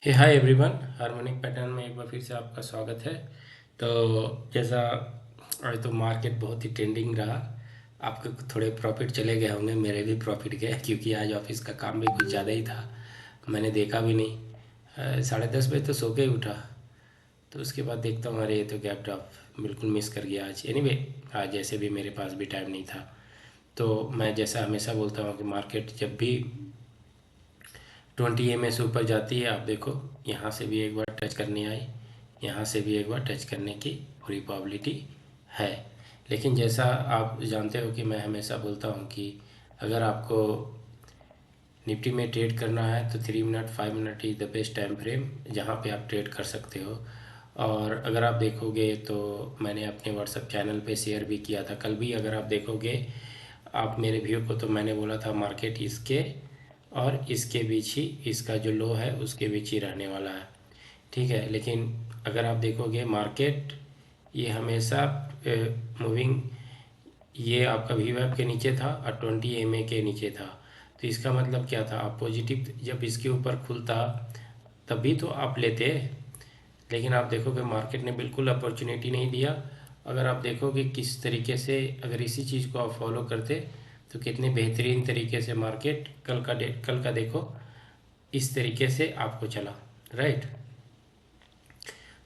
हे hi everyone, harmonic pattern में एक बार फिर से आपका स्वागत है। तो जैसा आज तो मार्केट बहुत ही ट्रेंडिंग रहा। आपके थोड़े प्रॉफिट चले गए होंगे, मेरे भी प्रॉफिट गए क्योंकि आज ऑफिस का काम भी कुछ ज़्यादा ही था। मैंने देखा भी नहीं। 10:30 बजे तो सो के ही उठा। तो उसके बाद देखता हूँ, अरे ये तो गैप ड्रॉप बिल्कुल मिस कर गया आज। एनीवे, आज जैसे भी मेरे पास भी टाइम नहीं था। तो मैं जैसा हमेशा बोलता हूँ कि मार्केट जब भी 20 से ऊपर जाती है, आप देखो यहाँ से भी एक बार टच करने आई, यहाँ से भी एक बार टच करने की पूरी प्रॉबिलिटी है। लेकिन जैसा आप जानते हो कि मैं हमेशा बोलता हूँ कि अगर आपको निफ्टी में ट्रेड करना है तो 3 minute 5 minute is the best time frame जहाँ पे आप ट्रेड कर सकते हो। और अगर आप देखोगे तो मैंने अपने व्हाट्सएप चैनल पे शेयर भी किया था कल भी। अगर आप देखोगे आप मेरे व्यू को, तो मैंने बोला था मार्केट इसके और इसके बीच ही, इसका जो लो है उसके बीच ही रहने वाला है। ठीक है, लेकिन अगर आप देखोगे मार्केट ये हमेशा मूविंग, ये आपका वी वेब के नीचे था और 20 MA के नीचे था। तो इसका मतलब क्या था, आप पॉजिटिव जब इसके ऊपर खुलता तभी तो आप लेते। लेकिन आप देखोगे मार्केट ने बिल्कुल अपॉर्चुनिटी नहीं दिया। अगर आप देखोगे किस तरीके से, अगर इसी चीज़ को आप फॉलो करते तो कितने बेहतरीन तरीके से मार्केट कल का देखो इस तरीके से आपको चला, राइट।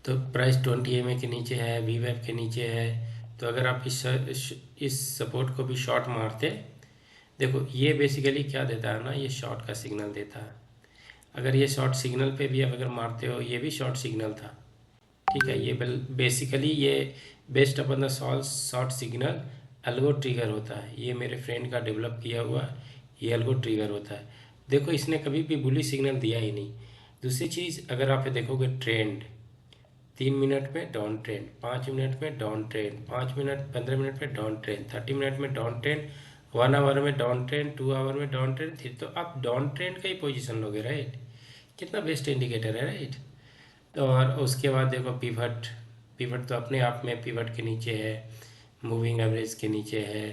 तो प्राइस 20 MA के नीचे है, वी वेब के नीचे है। तो अगर आप इस सपोर्ट को भी शॉर्ट मारते, देखो ये बेसिकली क्या देता है ना, ये शॉर्ट का सिग्नल देता है। अगर ये शॉर्ट सिग्नल पे भी आप अगर मारते हो, ये भी शॉर्ट सिग्नल था। ठीक है, ये बेसिकली ये based upon the short signal algo trigger होता है। ये मेरे फ्रेंड का डेवलप किया हुआ ये एल्गो ट्रिगर होता है। देखो इसने कभी भी बुलिश सिग्नल दिया ही नहीं। दूसरी चीज़, अगर आप देखोगे ट्रेंड 3 मिनट में डाउन ट्रेंड, 5 मिनट में डाउन ट्रेंड, 5 मिनट 15 मिनट में डाउन ट्रेंड, 30 मिनट में डाउन ट्रेंड, 1 आवर में डाउन ट्रेंड, 2 आवर में डाउन ट्रेंड, फिर तो आप डाउन ट्रेंड का ही पोजीशन लोगे, राइट। कितना बेस्ट इंडिकेटर है, राइट। और उसके बाद देखो पिवट, पिवट तो अपने आप में पिवट के नीचे है, मूविंग एवरेज के नीचे है,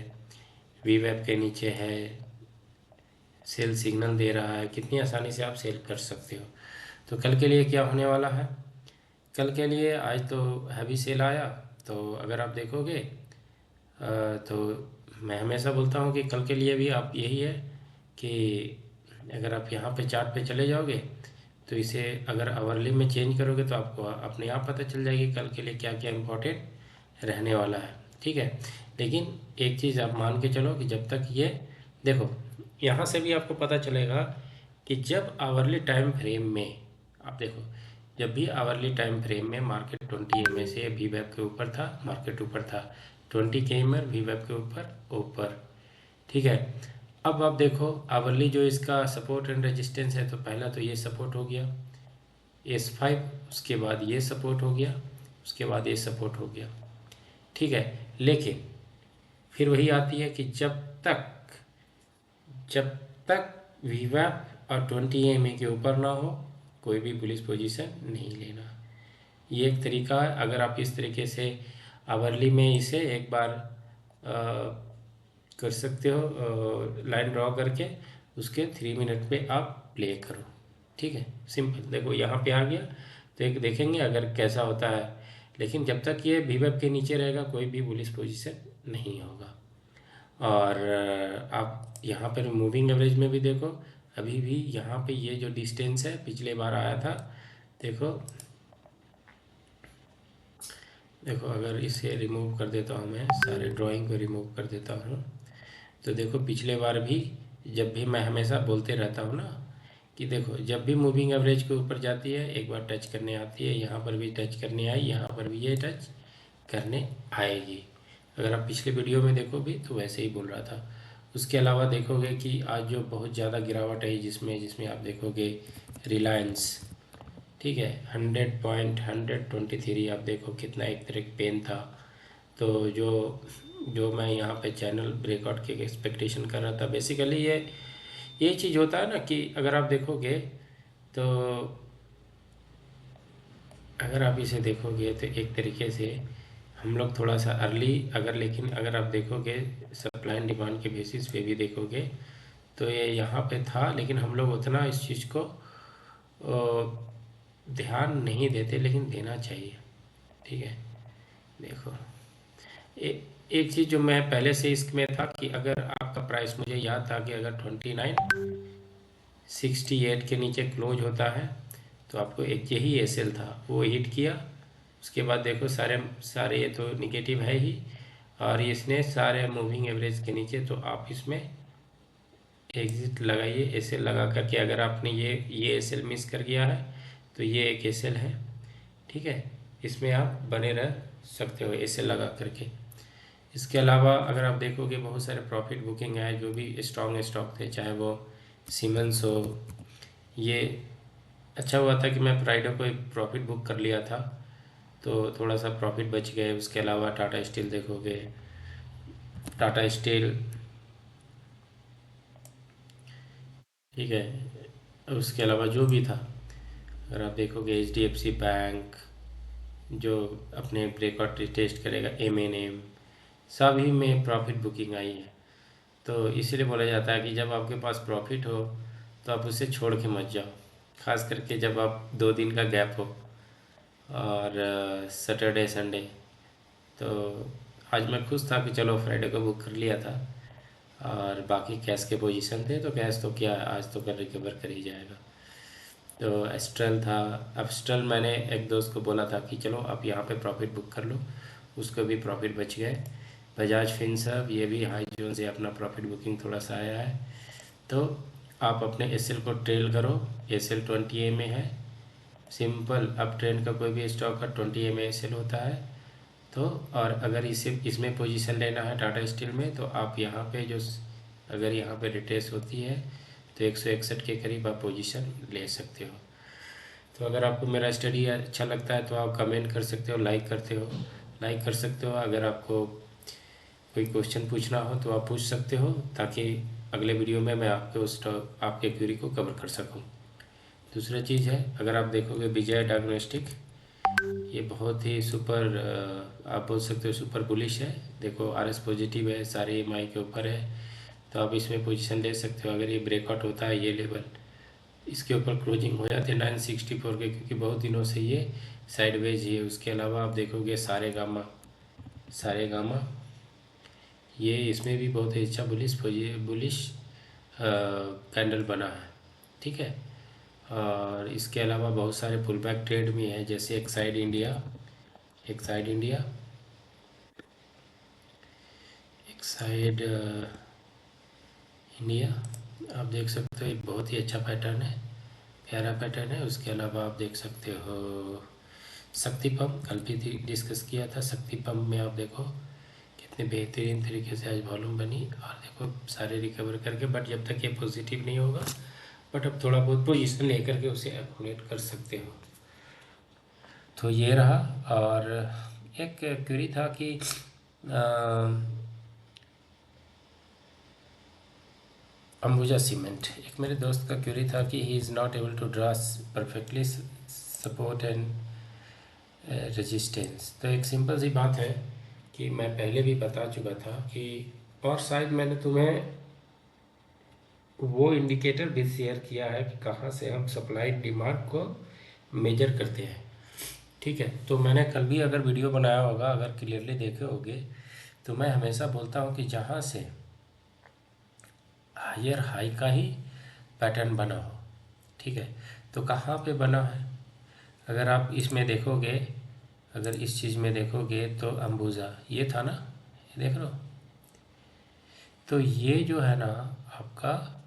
वी वेब के नीचे है, सेल सिग्नल दे रहा है। कितनी आसानी से आप सेल कर सकते हो। तो कल के लिए क्या होने वाला है, कल के लिए आज तो हैवी सेल आया। तो अगर आप देखोगे तो मैं हमेशा बोलता हूँ कि कल के लिए भी आप यही है कि अगर आप यहाँ पे चार्ट पे चले जाओगे तो इसे अगर आवरली में चेंज करोगे तो आपको अपने आप पता चल जाएगी कल के लिए क्या क्या इम्पोर्टेंट रहने वाला है। ठीक है, लेकिन एक चीज़ आप मान के चलो कि जब तक ये, देखो यहाँ से भी आपको पता चलेगा कि जब आवरली टाइम फ्रेम में, आप देखो जब भी आवरली टाइम फ्रेम में मार्केट 20 MA से वी वेब के ऊपर था, मार्केट ऊपर था 20 के वी वेब के ऊपर ऊपर। ठीक है, अब आप देखो आवरली जो इसका सपोर्ट एंड रेजिस्टेंस है, तो पहला तो ये सपोर्ट हो गया S5, उसके बाद ये सपोर्ट हो गया, उसके बाद ये सपोर्ट हो गया। ठीक है, लेकिन फिर वही आती है कि जब तक वीवैप और 20 MA के ऊपर ना हो कोई भी बुलिश पोजीशन नहीं लेना। ये एक तरीका है। अगर आप इस तरीके से आवरली में इसे एक बार कर सकते हो, लाइन ड्रॉ करके उसके 3 मिनट पे आप प्ले करो। ठीक है, सिंपल। देखो यहाँ पे आ गया तो एक देखेंगे अगर कैसा होता है। लेकिन जब तक ये वीवेब के नीचे रहेगा कोई भी बुलिश पोजीशन नहीं होगा। और आप यहाँ पर मूविंग एवरेज में भी देखो, अभी भी यहाँ पे ये जो डिस्टेंस है पिछले बार आया था, देखो देखो अगर इसे रिमूव कर देता हूँ, मैं सारे ड्राइंग को रिमूव कर देता हूँ, तो देखो पिछले बार भी, जब भी मैं हमेशा बोलते रहता हूँ ना कि देखो जब भी मूविंग एवरेज के ऊपर जाती है एक बार टच करने आती है, यहाँ पर भी टच करने आई, यहाँ पर भी ये टच करने आएगी। अगर आप पिछले वीडियो में देखोगे तो वैसे ही बोल रहा था। उसके अलावा देखोगे कि आज जो बहुत ज़्यादा गिरावट है जिसमें जिसमें आप देखोगे रिलायंस, ठीक है, 100.123, आप देखो कितना एक तरह पेन था। तो जो जो मैं यहाँ पे चैनल ब्रेकआउट के एक्सपेक्टेशन कर रहा था, बेसिकली ये चीज़ होता है ना कि अगर आप देखोगे तो, अगर आप इसे देखोगे तो एक तरीके से हम लोग थोड़ा सा अर्ली, अगर लेकिन अगर आप देखोगे सप्लाई एंड डिमांड के बेसिस पे भी देखोगे तो ये यहाँ पे था, लेकिन हम लोग उतना इस चीज़ को ध्यान नहीं देते, लेकिन देना चाहिए। ठीक है, देखो एक चीज़ जो मैं पहले से इसमें था कि अगर आपका प्राइस, मुझे याद था कि अगर 2968 के नीचे क्लोज होता है तो आपको एक यही एसएल था, वो हिट किया। उसके बाद देखो सारे सारे ये तो निगेटिव है ही, और इसने सारे मूविंग एवरेज के नीचे, तो आप इसमें एग्जिट लगाइए एसएल लगा करके। अगर आपने ये एसएल मिस कर गया है तो ये एक एसएल है। ठीक है, इसमें आप बने रह सकते हो एसएल लगा करके। इसके अलावा अगर आप देखोगे बहुत सारे प्रॉफिट बुकिंग है जो भी स्ट्रॉन्ग स्टॉक थे, चाहे वो सीमेंस हो। ये अच्छा हुआ था कि मैं फ्राइडे को एक प्रॉफिट बुक कर लिया था, तो थोड़ा सा प्रॉफिट बच गए। उसके अलावा टाटा स्टील देखोगे, टाटा स्टील, ठीक है। उसके अलावा जो भी था, अगर आप देखोगे एचडीएफसी बैंक जो अपने ब्रेकआउट टेस्ट करेगा, एमएनएम, सभी में प्रॉफिट बुकिंग आई है। तो इसीलिए बोला जाता है कि जब आपके पास प्रॉफिट हो तो आप उसे छोड़ के मत जाओ, खास करके जब आप 2 दिन का गैप हो और सैटरडे संडे। तो आज मैं खुश था कि चलो फ्राइडे को बुक कर लिया था, और बाकी कैश के पोजीशन थे, तो कैश तो क्या आज तो कर रिकवर कर ही जाएगा। तो एस्ट्रल था, एस्ट्रल मैंने एक दोस्त को बोला था कि चलो आप यहाँ पे प्रॉफिट बुक कर लो, उसको भी प्रॉफिट बच गए। बजाज फिनसर्व, ये भी हाई जोन से अपना प्रॉफिट बुकिंग थोड़ा सा आया है। तो आप अपने एसएल को ट्रेल करो, एसएल 20 में है, सिंपल। अप ट्रेंड का कोई भी स्टॉक का 20 में एसएल होता है। तो और अगर इसे इसमें पोजीशन लेना है टाटा स्टील में, तो आप यहाँ पे जो, अगर यहाँ पे रिट्रेस होती है तो 161 के करीब आप पोजीशन ले सकते हो। तो अगर आपको मेरा स्टडी अच्छा लगता है तो आप कमेंट कर सकते हो, लाइक कर सकते हो। अगर आपको कोई क्वेश्चन पूछना हो तो आप पूछ सकते हो, ताकि अगले वीडियो में मैं आपके क्वेरी को कवर कर सकूं। दूसरा चीज़ है, अगर आप देखोगे विजय डायग्नोस्टिक, ये बहुत ही सुपर, आप बोल सकते हो सुपर बुलिश है। देखो आरएस पॉजिटिव है, सारे एमआई के ऊपर है, तो आप इसमें पोजीशन ले सकते हो। अगर ये ब्रेकआउट होता है, ये लेवल इसके ऊपर क्लोजिंग हो जाती है 964 के, क्योंकि बहुत दिनों से ये साइडवेज ही है। उसके अलावा आप देखोगे सारे गामा, ये इसमें भी बहुत ही अच्छा बुलिश कैंडल बना है। ठीक है, और इसके अलावा बहुत सारे पुल बैक ट्रेड भी हैं, जैसे एक साइड इंडिया आप देख सकते हो, एक बहुत ही अच्छा पैटर्न है, प्यारा पैटर्न है। उसके अलावा आप देख सकते हो शक्ति पंप, कल भी डिस्कस किया था। शक्ति पंप में आप देखो कितने बेहतरीन तरीके से आज वॉल्यूम बनी, और देखो सारे रिकवर करके, बट जब तक ये पॉजिटिव नहीं होगा, बट अब थोड़ा बहुत पोजीशन लेकर के उसे एकोमोडेट कर सकते हो। तो ये रहा। और एक क्वेरी था कि अंबुजा सीमेंट, एक मेरे दोस्त का क्वेरी था कि he is not able to draw perfectly support and resistance. तो एक सिंपल सी बात है कि मैं पहले भी बता चुका था कि, और शायद मैंने तुम्हें वो इंडिकेटर भी शेयर किया है कि कहाँ से हम सप्लाई डिमांड को मेजर करते हैं। ठीक है, तो मैंने कल भी अगर वीडियो बनाया होगा, अगर क्लियरली देखे होगे, तो मैं हमेशा बोलता हूँ कि जहाँ से हायर हाई का ही पैटर्न बना हो। ठीक है, तो कहाँ पे बना है, अगर आप इसमें देखोगे, अगर इस चीज़ में देखोगे तो अंबुजा ये था ना, ये देख लो। तो ये जो है ना आपका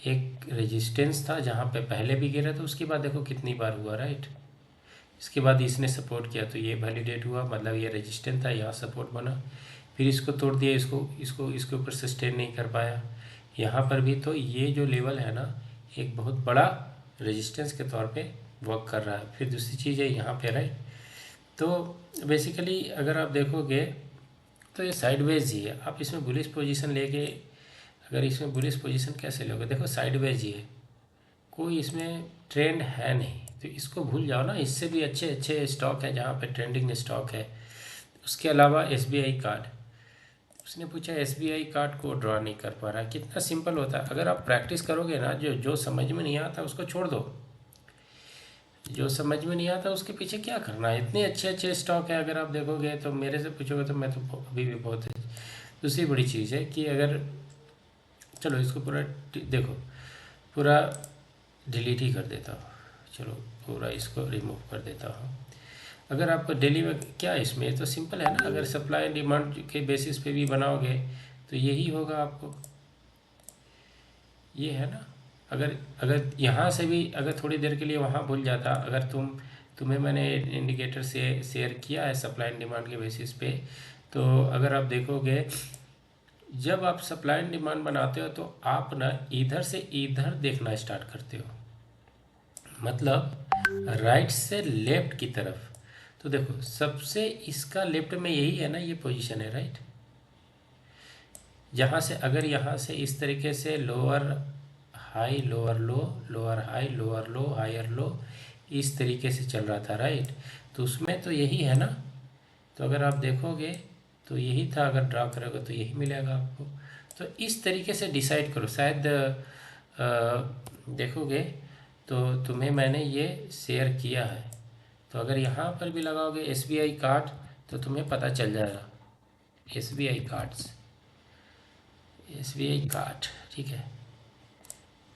एक रेजिस्टेंस था, जहाँ पे पहले भी गिरा था, उसके बाद देखो कितनी बार हुआ, राइट। इसके बाद इसने सपोर्ट किया, तो ये वैलिडेट हुआ, मतलब ये रेजिस्टेंस था, यहाँ सपोर्ट बना, फिर इसको तोड़ दिया, इसके ऊपर सस्टेन नहीं कर पाया। यहाँ पर भी तो ये जो लेवल है ना, एक बहुत बड़ा रेजिस्टेंस के तौर पे वर्क कर रहा है। फिर दूसरी चीज़ है यहाँ पे, राइट। तो बेसिकली अगर आप देखोगे तो ये साइडवेज ही है। आप इसमें बुलिश पोजीशन लेके, अगर इसमें बुलिश पोजीशन कैसे लोगे, देखो साइडवेज ही है, कोई इसमें ट्रेंड है नहीं, तो इसको भूल जाओ ना। इससे भी अच्छे अच्छे स्टॉक हैं जहाँ पे ट्रेंडिंग स्टॉक है। उसके अलावा एसबीआई कार्ड, उसने पूछा एसबीआई कार्ड को ड्रॉ नहीं कर पा रहा है। कितना सिंपल होता है, अगर आप प्रैक्टिस करोगे ना, जो जो समझ में नहीं आता उसको छोड़ दो। जो समझ में नहीं आता उसके पीछे क्या करना है। इतने अच्छे अच्छे स्टॉक है, अगर आप देखोगे तो मेरे से पूछोगे तो मैं तो अभी भी बहुत है। दूसरी बड़ी चीज़ है कि अगर चलो इसको पूरा देखो, पूरा डिलीट ही कर देता हूँ। चलो पूरा इसको रिमूव कर देता हूँ। अगर आपको डेली में क्या है, इसमें तो सिंपल है ना, अगर सप्लाई एंड डिमांड के बेसिस पे भी बनाओगे तो यही होगा आपको, ये है ना। अगर अगर यहाँ से भी अगर थोड़ी देर के लिए वहाँ भूल जाता, अगर तुम्हें मैंने इंडिकेटर से शेयर किया है सप्लाई एंड डिमांड के बेसिस पे, तो अगर आप देखोगे जब आप सप्लाई एंड डिमांड बनाते हो तो आप ना इधर से इधर देखना स्टार्ट करते हो, मतलब राइट से लेफ्ट की तरफ। तो देखो सबसे इसका लेफ्ट में यही है ना, ये पोजीशन है राइट। जहाँ से अगर यहाँ से इस तरीके से lower high lower low, lower high lower low, higher low, इस तरीके से चल रहा था राइट। तो उसमें तो यही है ना। तो अगर आप देखोगे तो यही था, अगर ड्रा करोगे तो यही मिलेगा आपको। तो इस तरीके से डिसाइड करो। शायद देखोगे तो तुम्हें मैंने ये शेयर किया है, तो अगर यहाँ पर भी लगाओगे SBI कार्ड तो तुम्हें पता चल जाएगा। SBI कार्ड्स, SBI कार्ड, ठीक है।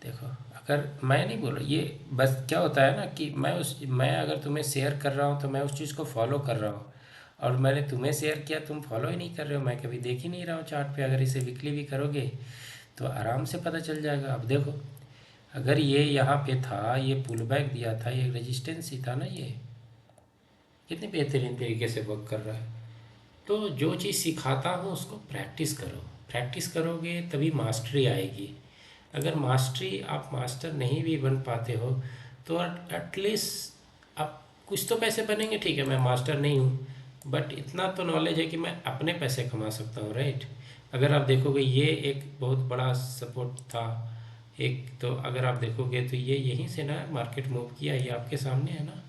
देखो अगर मैं नहीं बोल रहा, ये बस क्या होता है ना कि मैं अगर तुम्हें शेयर कर रहा हूँ तो मैं उस चीज़ को फॉलो कर रहा हूँ, और मैंने तुम्हें शेयर किया, तुम फॉलो ही नहीं कर रहे हो, मैं कभी देख ही नहीं रहा हूँ चार्ट पे। अगर इसे वीकली भी करोगे तो आराम से पता चल जाएगा। अब देखो अगर ये यहाँ पे था, ये पुल बैक दिया था, ये रेजिस्टेंस ही था ना, ये कितनी बेहतरीन तरीके से वर्क कर रहा है। तो जो चीज़ सिखाता हूँ उसको प्रैक्टिस करो, प्रैक्टिस करोगे तभी मास्टरी आएगी। अगर मास्टरी, आप मास्टर नहीं भी बन पाते हो तो एटलीस्ट आप कुछ तो पैसे बनेंगे। ठीक है मैं मास्टर नहीं हूँ, बट इतना तो नॉलेज है कि मैं अपने पैसे कमा सकता हूँ राइट। अगर आप देखोगे ये एक बहुत बड़ा सपोर्ट था एक, तो अगर आप देखोगे तो ये यहीं से ना मार्केट मूव किया, ये आपके सामने है ना।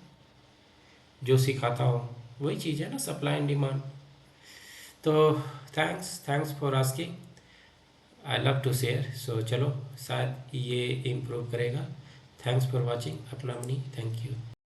जो सिखाता हूँ वही चीज़ है ना, सप्लाई एंड डिमांड। तो thanks for asking, I love to share. So चलो शायद ये इम्प्रूव करेगा। थैंक्स फॉर वॉचिंग, अपना मनी, थैंक यू।